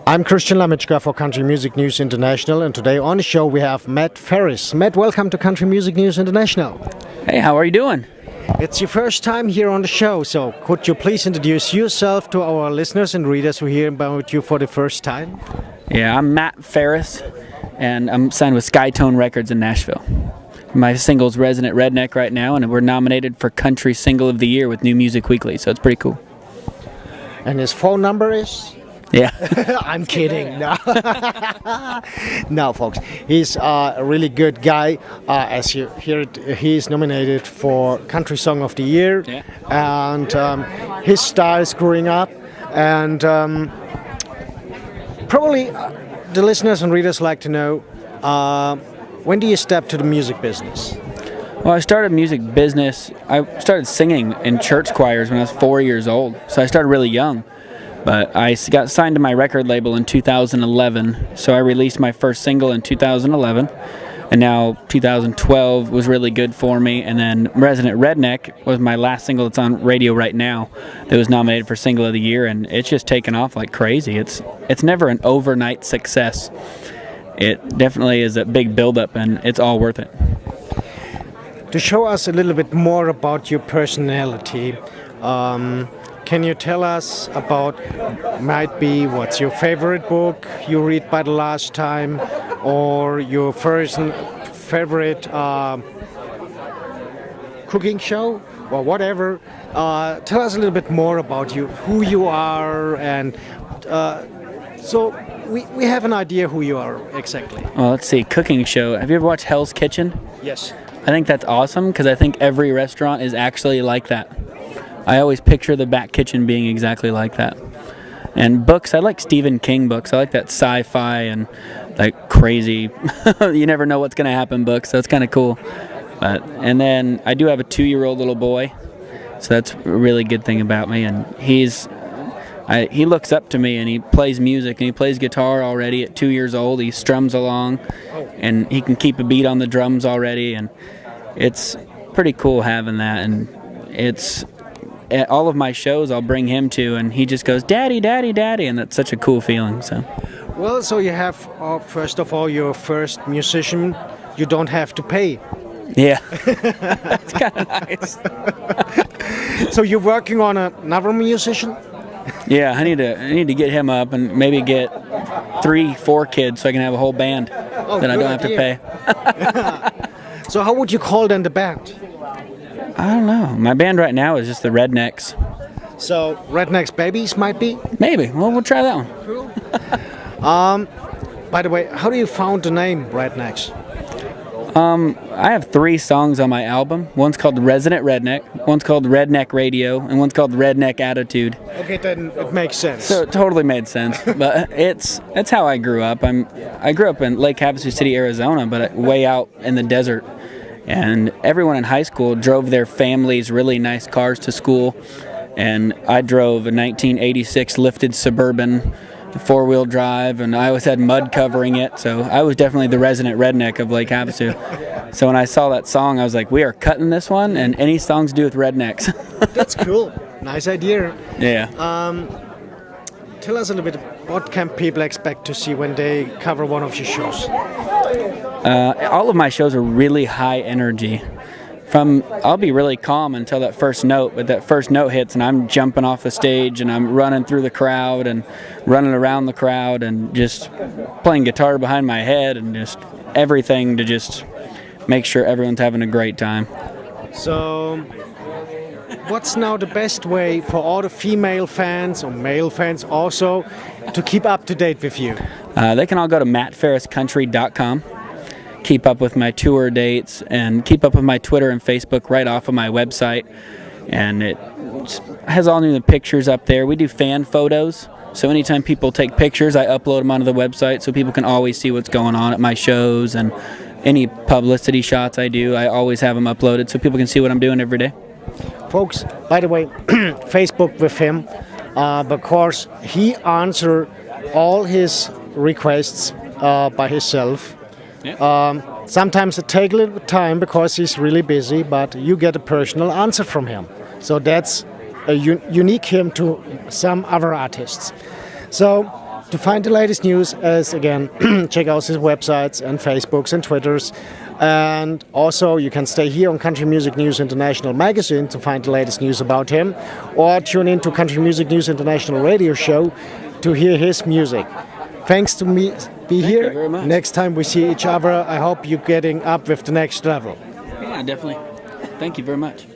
I'm Christian Lamitschka for Country Music News International, and today on the show we have Matt Farris. Matt, welcome to Country Music News International. Hey, how are you doing? It's your first time here on the show, so could you please introduce yourself to our listeners and readers who hear about you for the first time? Yeah, I'm Matt Farris, and I'm signed with Skytone Records in Nashville. My single's Resident Redneck right now, and we're nominated for Country Single of the Year with New Music Weekly, so it's pretty cool. And his phone number is? Yeah. I'm kidding. No. No, folks. He's a really good guy. As you hear it, he's nominated for Country Song of the Year. Yeah. And his star is growing up. And probably the listeners and readers like to know, when do you step to the music business? Well, I started music business. I started singing in church choirs when I was 4 years old, so I started really young. But I got signed to my record label in 2011, so I released my first single in 2011, and now 2012 was really good for me, and then Resident Redneck was my last single that's on radio right now that was nominated for Single of the Year, and it's just taken off like crazy. It's never an overnight success. It definitely is a big build-up, and it's all worth it. To show us a little bit more about your personality, can you tell us about, might be, what's your favorite book you read by the last time, or your first favorite cooking show, or whatever? Tell us a little bit more about you, who you are, and so we have an idea who you are exactly. Well, let's see, cooking show. Have you ever watched Hell's Kitchen? Yes. I think that's awesome because I think every restaurant is actually like that. I always picture the back kitchen being exactly like that. And books, I like Stephen King books. I like that sci-fi and like crazy, you never know what's going to happen books, so it's kind of cool. And then I do have a 2-year-old little boy, so that's a really good thing about me. And he looks up to me, and he plays music, and he plays guitar already at 2 years old. He strums along, and he can keep a beat on the drums already, and it's pretty cool having that. And it's at all of my shows I'll bring him to, and he just goes, "Daddy, Daddy, Daddy," and that's such a cool feeling. Well, so you have, first of all, your first musician you don't have to pay. Yeah, that's kind of nice. So you're working on another musician? Yeah, I need to get him up and maybe get 3-4 kids so I can have a whole band that I don't have to pay. So how would you call then the band? I don't know. My band right now is just the Rednecks. So Rednecks Babies might be? Maybe. Well, we'll try that one. Cool. By the way, how do you found the name Rednecks? I have 3 songs on my album. One's called Resident Redneck, one's called Redneck Radio, and one's called Redneck Attitude. Okay, then it makes sense. So it totally made sense. But it's how I grew up. I grew up in Lake Havasu City, Arizona, but way out in the desert. And everyone in high school drove their families' really nice cars to school. And I drove a 1986 lifted Suburban 4-wheel drive, and I always had mud covering it, so I was definitely the resident redneck of Lake Havasu. So when I saw that song, I was like, we are cutting this one, and any songs to do with rednecks. That's cool. Nice idea. Yeah. Tell us a little bit, what can people expect to see when they cover one of your shows? All of my shows are really high energy. I'll be really calm until that first note, but that first note hits and I'm jumping off the stage and I'm running through the crowd and running around the crowd and just playing guitar behind my head and just everything to just make sure everyone's having a great time. So, what's now the best way for all the female fans or male fans also to keep up to date with you? They can all go to mattfarriscountry.com. Keep up with my tour dates and keep up with my Twitter and Facebook right off of my website. And it has all new pictures up there. We do fan photos, so anytime people take pictures, I upload them onto the website so people can always see what's going on at my shows, and any publicity shots I do, I always have them uploaded so people can see what I'm doing every day. Folks, by the way, Facebook with him, because he answers all his requests by himself. Yeah. Sometimes it takes a little bit of time because he's really busy, but you get a personal answer from him. So that's a unique him to some other artists. So to find the latest news, as again, check out his websites and Facebooks and Twitters. And also you can stay here on Country Music News International magazine to find the latest news about him, or tune in to Country Music News International radio show to hear his music. Thanks to me be Thank here. you very much. Next time we see each other, I hope you're getting up with the next level. Yeah, definitely. Thank you very much.